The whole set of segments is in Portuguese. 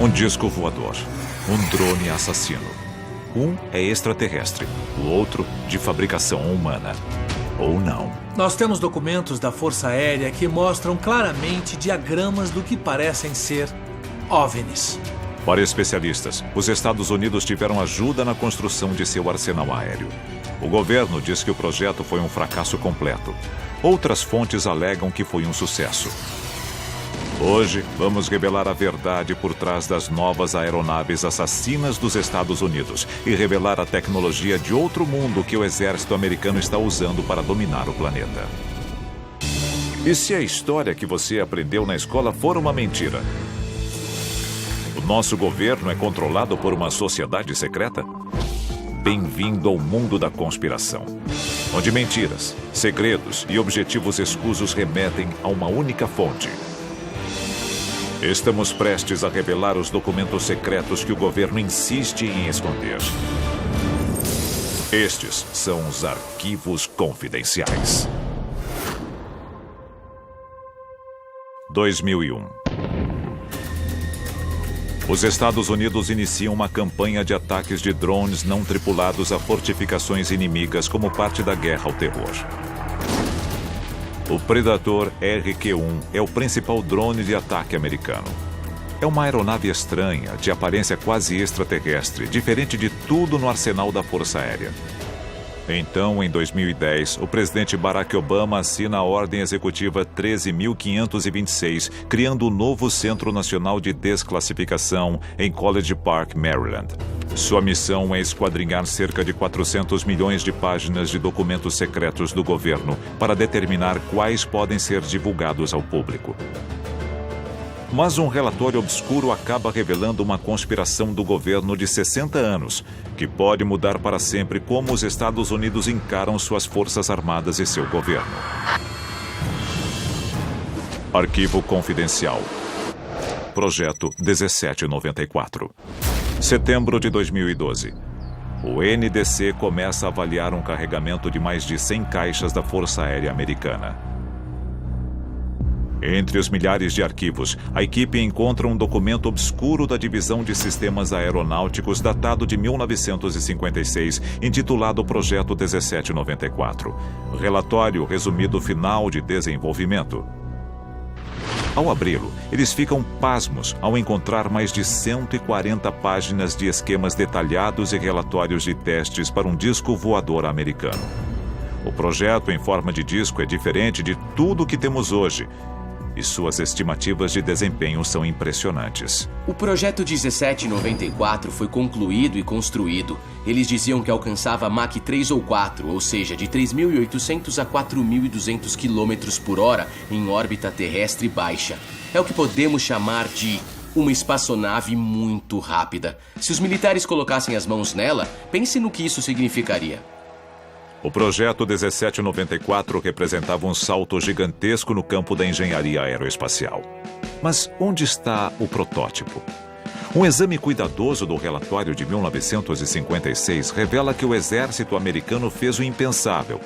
Um disco voador. Um drone assassino. Um é extraterrestre, o outro de fabricação humana. Ou não. Nós temos documentos da Força Aérea que mostram claramente diagramas do que parecem ser OVNIs. Para especialistas, os Estados Unidos tiveram ajuda na construção de seu arsenal aéreo. O governo diz que o projeto foi um fracasso completo. Outras fontes alegam que foi um sucesso. Hoje, vamos revelar a verdade por trás das novas aeronaves assassinas dos Estados Unidos e revelar a tecnologia de outro mundo que o exército americano está usando para dominar o planeta. E se a história que você aprendeu na escola for uma mentira? O nosso governo é controlado por uma sociedade secreta? Bem-vindo ao mundo da conspiração, onde mentiras, segredos e objetivos escusos remetem a uma única fonte. Estamos prestes a revelar os documentos secretos que o governo insiste em esconder. Estes são os arquivos confidenciais. 2001. Os Estados Unidos iniciam uma campanha de ataques de drones não tripulados a fortificações inimigas como parte da guerra ao terror. O Predator RQ-1 é o principal drone de ataque americano. É uma aeronave estranha, de aparência quase extraterrestre, diferente de tudo no arsenal da Força Aérea. Então, em 2010, o presidente Barack Obama assina a Ordem Executiva 13.526, criando o novo Centro Nacional de Desclassificação em College Park, Maryland. Sua missão é esquadrinhar cerca de 400 milhões de páginas de documentos secretos do governo para determinar quais podem ser divulgados ao público. Mas um relatório obscuro acaba revelando uma conspiração do governo de 60 anos, que pode mudar para sempre como os Estados Unidos encaram suas forças armadas e seu governo. Arquivo Confidencial. Projeto 1794. Setembro de 2012. O NDC começa a avaliar um carregamento de mais de 100 caixas da Força Aérea Americana. Entre os milhares de arquivos, a equipe encontra um documento obscuro da Divisão de Sistemas Aeronáuticos datado de 1956, intitulado Projeto 1794. Relatório resumido final de desenvolvimento. Ao abri-lo, eles ficam pasmos ao encontrar mais de 140 páginas de esquemas detalhados e relatórios de testes para um disco voador americano. O projeto em forma de disco é diferente de tudo o que temos hoje, e suas estimativas de desempenho são impressionantes. O projeto 1794 foi concluído e construído. Eles diziam que alcançava Mach 3 ou 4, ou seja, de 3.800 a 4.200 km por hora em órbita terrestre baixa. É o que podemos chamar de uma espaçonave muito rápida. Se os militares colocassem as mãos nela, pense no que isso significaria. O projeto 1794 representava um salto gigantesco no campo da engenharia aeroespacial. Mas onde está o protótipo? Um exame cuidadoso do relatório de 1956 revela que o exército americano fez o impensável,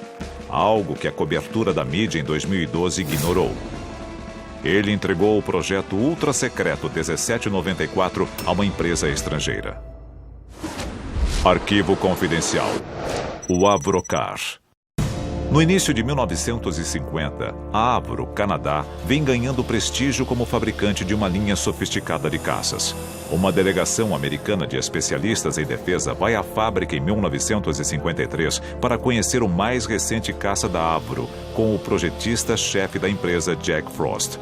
algo que a cobertura da mídia em 2012 ignorou. Ele entregou o projeto ultra-secreto 1794 a uma empresa estrangeira. Arquivo Confidencial. O Avrocar. No início de 1950, a Avro, Canadá, vem ganhando prestígio como fabricante de uma linha sofisticada de caças. Uma delegação americana de especialistas em defesa vai à fábrica em 1953 para conhecer o mais recente caça da Avro, com o projetista-chefe da empresa, Jack Frost.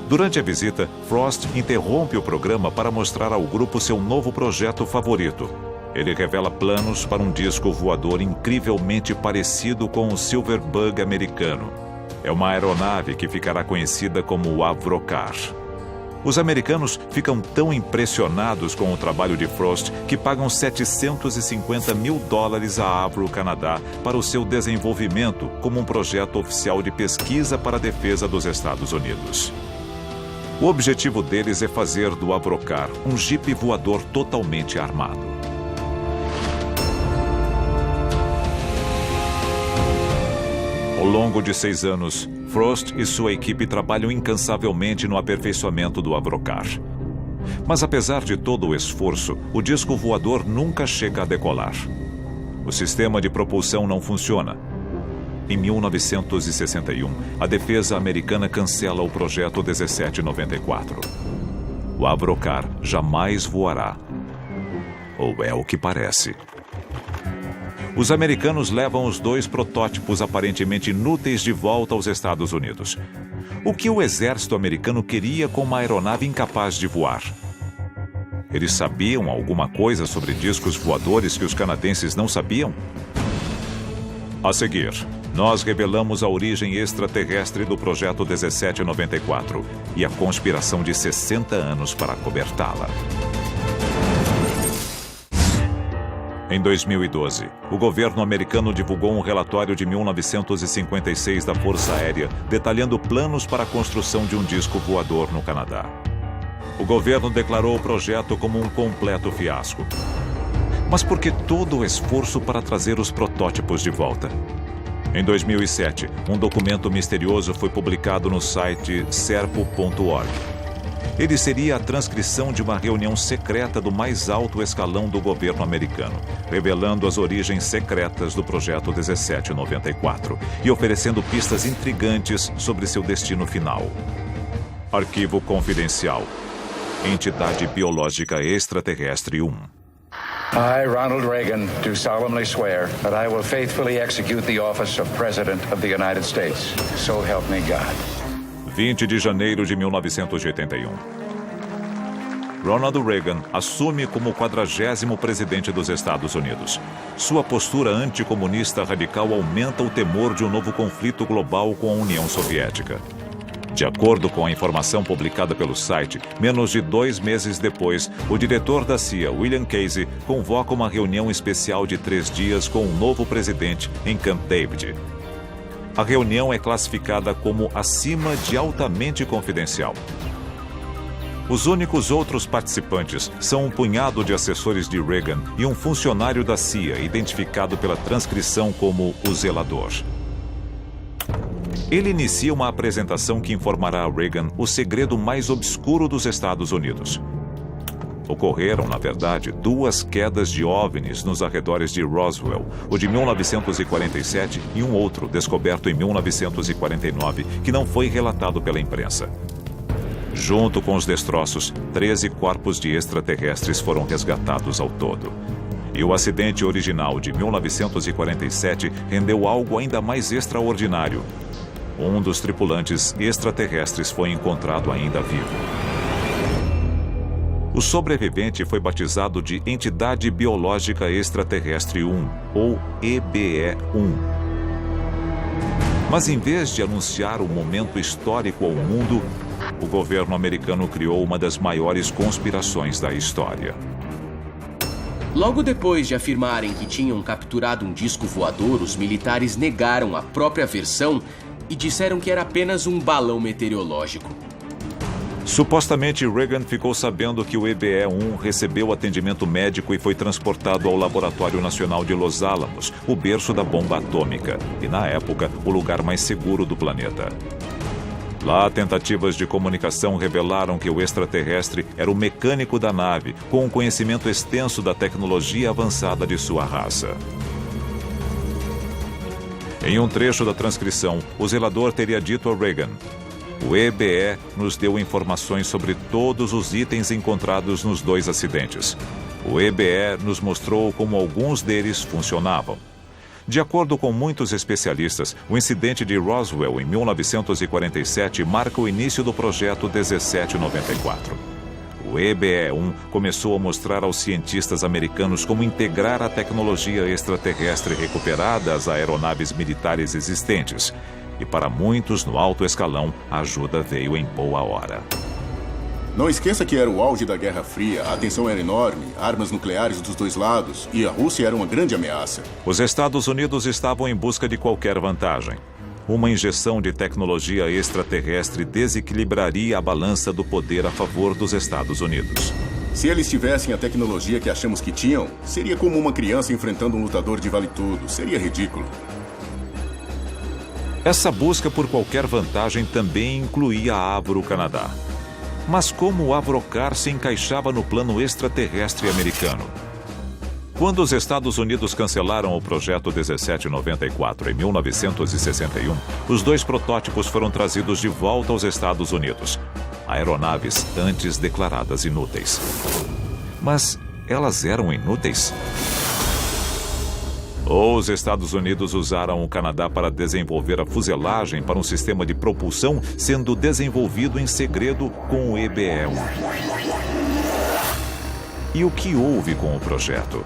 Durante a visita, Frost interrompe o programa para mostrar ao grupo seu novo projeto favorito. Ele revela planos para um disco voador incrivelmente parecido com o Silverbug americano. É uma aeronave que ficará conhecida como o Avrocar. Os americanos ficam tão impressionados com o trabalho de Frost que pagam $750 mil à Avro Canadá para o seu desenvolvimento como um projeto oficial de pesquisa para a defesa dos Estados Unidos. O objetivo deles é fazer do Avrocar um jipe voador totalmente armado. Ao longo de 6 anos, Frost e sua equipe trabalham incansavelmente no aperfeiçoamento do Avrocar. Mas apesar de todo o esforço, o disco voador nunca chega a decolar. O sistema de propulsão não funciona. Em 1961, a defesa americana cancela o projeto 1794. O Avrocar jamais voará. Ou é o que parece. Os americanos levam os 2 protótipos aparentemente inúteis de volta aos Estados Unidos. O que o exército americano queria com uma aeronave incapaz de voar? Eles sabiam alguma coisa sobre discos voadores que os canadenses não sabiam? A seguir, nós revelamos a origem extraterrestre do projeto 1794 e a conspiração de 60 anos para acobertá-la. Em 2012, o governo americano divulgou um relatório de 1956 da Força Aérea detalhando planos para a construção de um disco voador no Canadá. O governo declarou o projeto como um completo fiasco. Mas por que todo o esforço para trazer os protótipos de volta? Em 2007, um documento misterioso foi publicado no site serpo.org. Ele seria a transcrição de uma reunião secreta do mais alto escalão do governo americano, revelando as origens secretas do projeto 1794 e oferecendo pistas intrigantes sobre seu destino final. Arquivo confidencial. Entidade Biológica Extraterrestre 1. I, Ronald Reagan, do solemnly swear that I will faithfully execute the office of President of the United States. So help me God. 20 de janeiro de 1981. Ronald Reagan assume como o 40º presidente dos Estados Unidos. Sua postura anticomunista radical aumenta o temor de um novo conflito global com a União Soviética. De acordo com a informação publicada pelo site, menos de 2 meses depois, o diretor da CIA, William Casey, convoca uma reunião especial de 3 dias com o novo presidente em Camp David. A reunião é classificada como acima de altamente confidencial. Os únicos outros participantes são um punhado de assessores de Reagan e um funcionário da CIA, identificado pela transcrição como o zelador. Ele inicia uma apresentação que informará a Reagan o segredo mais obscuro dos Estados Unidos. Ocorreram, na verdade, 2 quedas de OVNIs nos arredores de Roswell, o de 1947 e um outro, descoberto em 1949, que não foi relatado pela imprensa. Junto com os destroços, 13 corpos de extraterrestres foram resgatados ao todo. E o acidente original de 1947 rendeu algo ainda mais extraordinário. Um dos tripulantes extraterrestres foi encontrado ainda vivo. O sobrevivente foi batizado de Entidade Biológica Extraterrestre 1, ou EBE-1. Mas em vez de anunciar um momento histórico ao mundo, o governo americano criou uma das maiores conspirações da história. Logo depois de afirmarem que tinham capturado um disco voador, os militares negaram a própria versão e disseram que era apenas um balão meteorológico. Supostamente, Reagan ficou sabendo que o EBE-1 recebeu atendimento médico e foi transportado ao Laboratório Nacional de Los Alamos, o berço da bomba atômica, e, na época, o lugar mais seguro do planeta. Lá, tentativas de comunicação revelaram que o extraterrestre era o mecânico da nave, com um conhecimento extenso da tecnologia avançada de sua raça. Em um trecho da transcrição, o zelador teria dito a Reagan: "O EBE nos deu informações sobre todos os itens encontrados nos 2 acidentes. O EBE nos mostrou como alguns deles funcionavam." De acordo com muitos especialistas, o incidente de Roswell em 1947 marca o início do projeto 1794. O EBE-1 começou a mostrar aos cientistas americanos como integrar a tecnologia extraterrestre recuperada às aeronaves militares existentes. E para muitos no alto escalão, a ajuda veio em boa hora. Não esqueça que era o auge da Guerra Fria, a tensão era enorme, armas nucleares dos 2 lados, e a Rússia era uma grande ameaça. Os Estados Unidos estavam em busca de qualquer vantagem. Uma injeção de tecnologia extraterrestre desequilibraria a balança do poder a favor dos Estados Unidos. Se eles tivessem a tecnologia que achamos que tinham, seria como uma criança enfrentando um lutador de vale-tudo. Seria ridículo. Essa busca por qualquer vantagem também incluía a Avro Canadá. Mas como o Avrocar se encaixava no plano extraterrestre americano? Quando os Estados Unidos cancelaram o projeto 1794 em 1961, os 2 protótipos foram trazidos de volta aos Estados Unidos. Aeronaves antes declaradas inúteis. Mas elas eram inúteis? Ou os Estados Unidos usaram o Canadá para desenvolver a fuselagem para um sistema de propulsão sendo desenvolvido em segredo com o EBE-1? E o que houve com o projeto?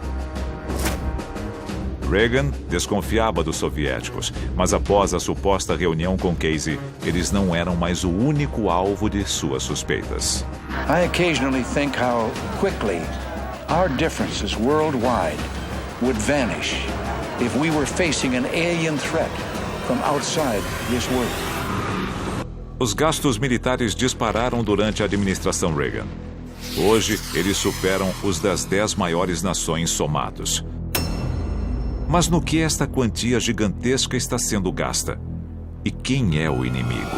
Reagan desconfiava dos soviéticos, mas após a suposta reunião com Casey, eles não eram mais o único alvo de suas suspeitas. I occasionally think how quickly our differences worldwide would vanish if we were facing an alien threat from outside this world. Os gastos militares dispararam durante a administração Reagan. Hoje, eles superam os das 10 maiores nações somados. Mas no que esta quantia gigantesca está sendo gasta? E quem é o inimigo?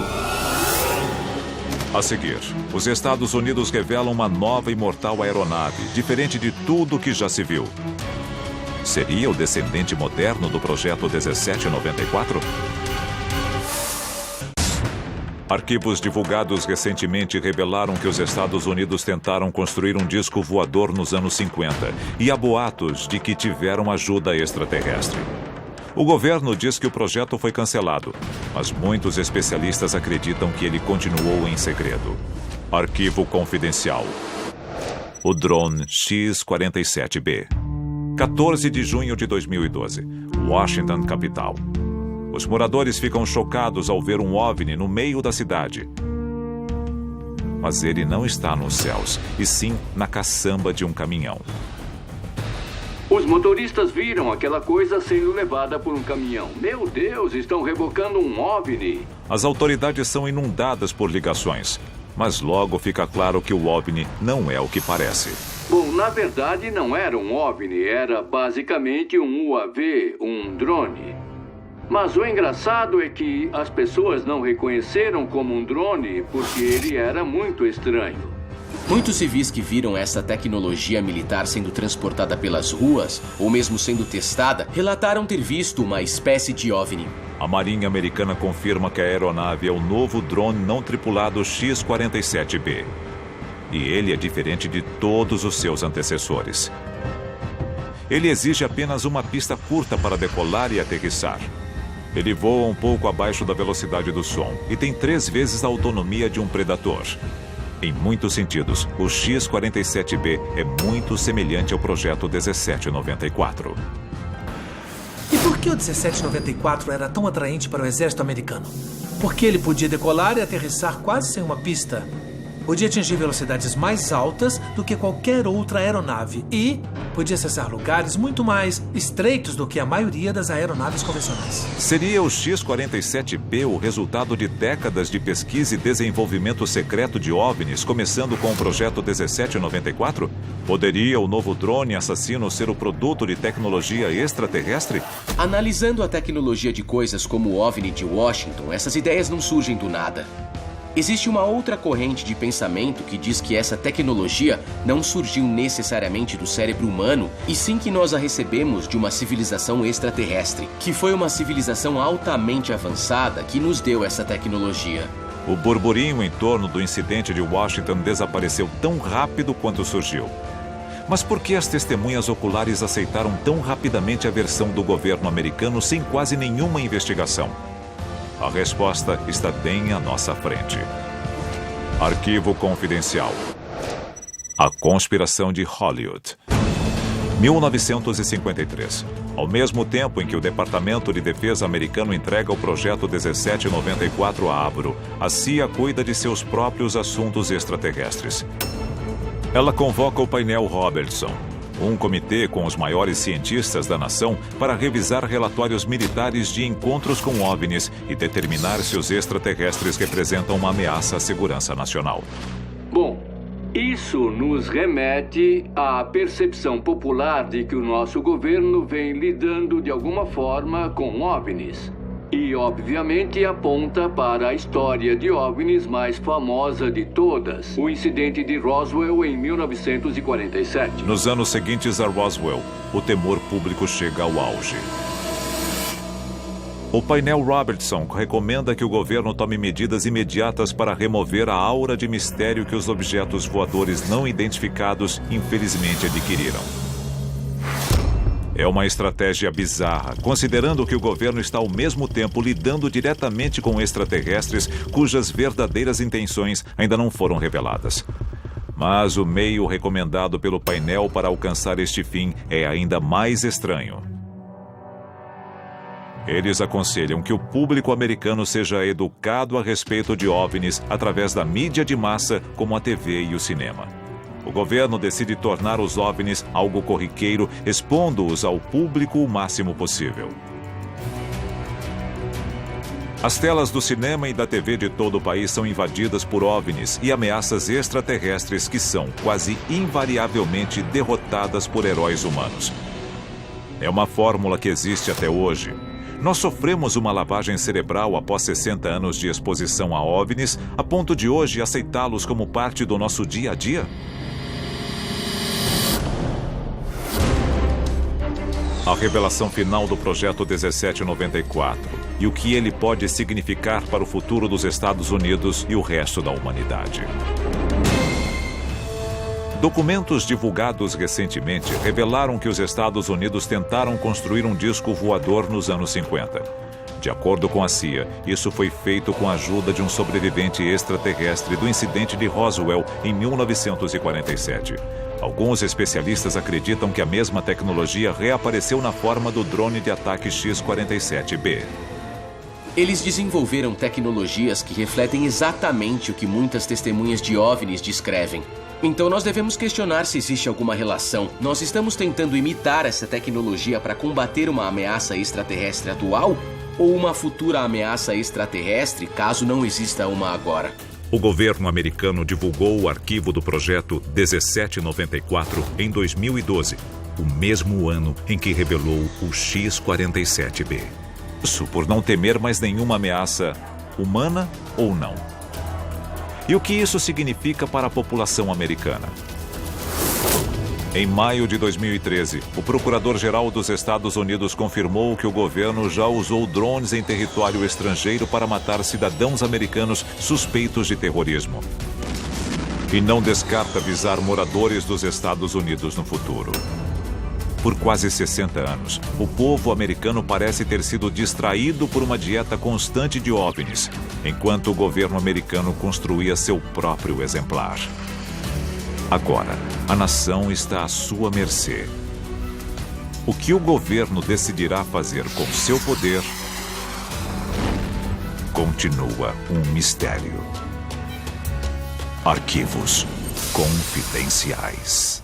A seguir, os Estados Unidos revelam uma nova e mortal aeronave, diferente de tudo que já se viu. Seria o descendente moderno do projeto 1794? Arquivos divulgados recentemente revelaram que os Estados Unidos tentaram construir um disco voador nos anos 50 e há boatos de que tiveram ajuda extraterrestre. O governo diz que o projeto foi cancelado, mas muitos especialistas acreditam que ele continuou em segredo. Arquivo confidencial. O drone X-47B. 14 de junho de 2012. Washington, capital. Os moradores ficam chocados ao ver um OVNI no meio da cidade. Mas ele não está nos céus, e sim na caçamba de um caminhão. Os motoristas viram aquela coisa sendo levada por um caminhão. Meu Deus, estão rebocando um OVNI. As autoridades são inundadas por ligações, mas logo fica claro que o OVNI não é o que parece. Bom, na verdade não era um OVNI, era basicamente um UAV, um drone. Mas o engraçado é que as pessoas não reconheceram como um drone porque ele era muito estranho. Muitos civis que viram essa tecnologia militar sendo transportada pelas ruas, ou mesmo sendo testada, relataram ter visto uma espécie de OVNI. A Marinha Americana confirma que a aeronave é o novo drone não tripulado X-47B. E ele é diferente de todos os seus antecessores. Ele exige apenas uma pista curta para decolar e aterrissar. Ele voa um pouco abaixo da velocidade do som e tem 3 vezes a autonomia de um Predator. Em muitos sentidos, o X-47B é muito semelhante ao projeto 1794. E por que o 1794 era tão atraente para o exército americano? Porque ele podia decolar e aterrissar quase sem uma pista. Podia atingir velocidades mais altas do que qualquer outra aeronave e podia acessar lugares muito mais estreitos do que a maioria das aeronaves convencionais. Seria o X-47B o resultado de décadas de pesquisa e desenvolvimento secreto de OVNIs, começando com o projeto 1794? Poderia o novo drone assassino ser o produto de tecnologia extraterrestre? Analisando a tecnologia de coisas como o OVNI de Washington, essas ideias não surgem do nada. Existe uma outra corrente de pensamento que diz que essa tecnologia não surgiu necessariamente do cérebro humano, e sim que nós a recebemos de uma civilização extraterrestre, que foi uma civilização altamente avançada que nos deu essa tecnologia. O burburinho em torno do incidente de Washington desapareceu tão rápido quanto surgiu. Mas por que as testemunhas oculares aceitaram tão rapidamente a versão do governo americano sem quase nenhuma investigação? A resposta está bem à nossa frente. Arquivo confidencial. A conspiração de Hollywood. 1953. Ao mesmo tempo em que o Departamento de Defesa americano entrega o projeto 1794 a Avro, a CIA cuida de seus próprios assuntos extraterrestres. Ela convoca o painel Robertson, um comitê com os maiores cientistas da nação para revisar relatórios militares de encontros com OVNIs e determinar se os extraterrestres representam uma ameaça à segurança nacional. Bom, isso nos remete à percepção popular de que o nosso governo vem lidando de alguma forma com OVNIs. E, obviamente, aponta para a história de OVNIs mais famosa de todas, o incidente de Roswell em 1947. Nos anos seguintes a Roswell, o temor público chega ao auge. O painel Robertson recomenda que o governo tome medidas imediatas para remover a aura de mistério que os objetos voadores não identificados infelizmente adquiriram. É uma estratégia bizarra, considerando que o governo está ao mesmo tempo lidando diretamente com extraterrestres cujas verdadeiras intenções ainda não foram reveladas. Mas o meio recomendado pelo painel para alcançar este fim é ainda mais estranho. Eles aconselham que o público americano seja educado a respeito de OVNIs através da mídia de massa, como a TV e o cinema. O governo decide tornar os OVNIs algo corriqueiro, expondo-os ao público o máximo possível. As telas do cinema e da TV de todo o país são invadidas por OVNIs e ameaças extraterrestres que são, quase invariavelmente, derrotadas por heróis humanos. É uma fórmula que existe até hoje. Nós sofremos uma lavagem cerebral após 60 anos de exposição a OVNIs, a ponto de hoje aceitá-los como parte do nosso dia a dia? A revelação final do Projeto 1794 e o que ele pode significar para o futuro dos Estados Unidos e o resto da humanidade. Documentos divulgados recentemente revelaram que os Estados Unidos tentaram construir um disco voador nos anos 50. De acordo com a CIA, isso foi feito com a ajuda de um sobrevivente extraterrestre do incidente de Roswell em 1947. Alguns especialistas acreditam que a mesma tecnologia reapareceu na forma do drone de ataque X-47B. Eles desenvolveram tecnologias que refletem exatamente o que muitas testemunhas de OVNIs descrevem. Então nós devemos questionar se existe alguma relação. Nós estamos tentando imitar essa tecnologia para combater uma ameaça extraterrestre atual ou uma futura ameaça extraterrestre, caso não exista uma agora? O governo americano divulgou o arquivo do projeto 1794 em 2012, o mesmo ano em que revelou o X-47B. Isso por não temer mais nenhuma ameaça, humana ou não. E o que isso significa para a população americana? Em maio de 2013, o Procurador-Geral dos Estados Unidos confirmou que o governo já usou drones em território estrangeiro para matar cidadãos americanos suspeitos de terrorismo. E não descarta visar moradores dos Estados Unidos no futuro. Por quase 60 anos, o povo americano parece ter sido distraído por uma dieta constante de OVNIs, enquanto o governo americano construía seu próprio exemplar. Agora, a nação está à sua mercê. O que o governo decidirá fazer com seu poder continua um mistério. Arquivos confidenciais.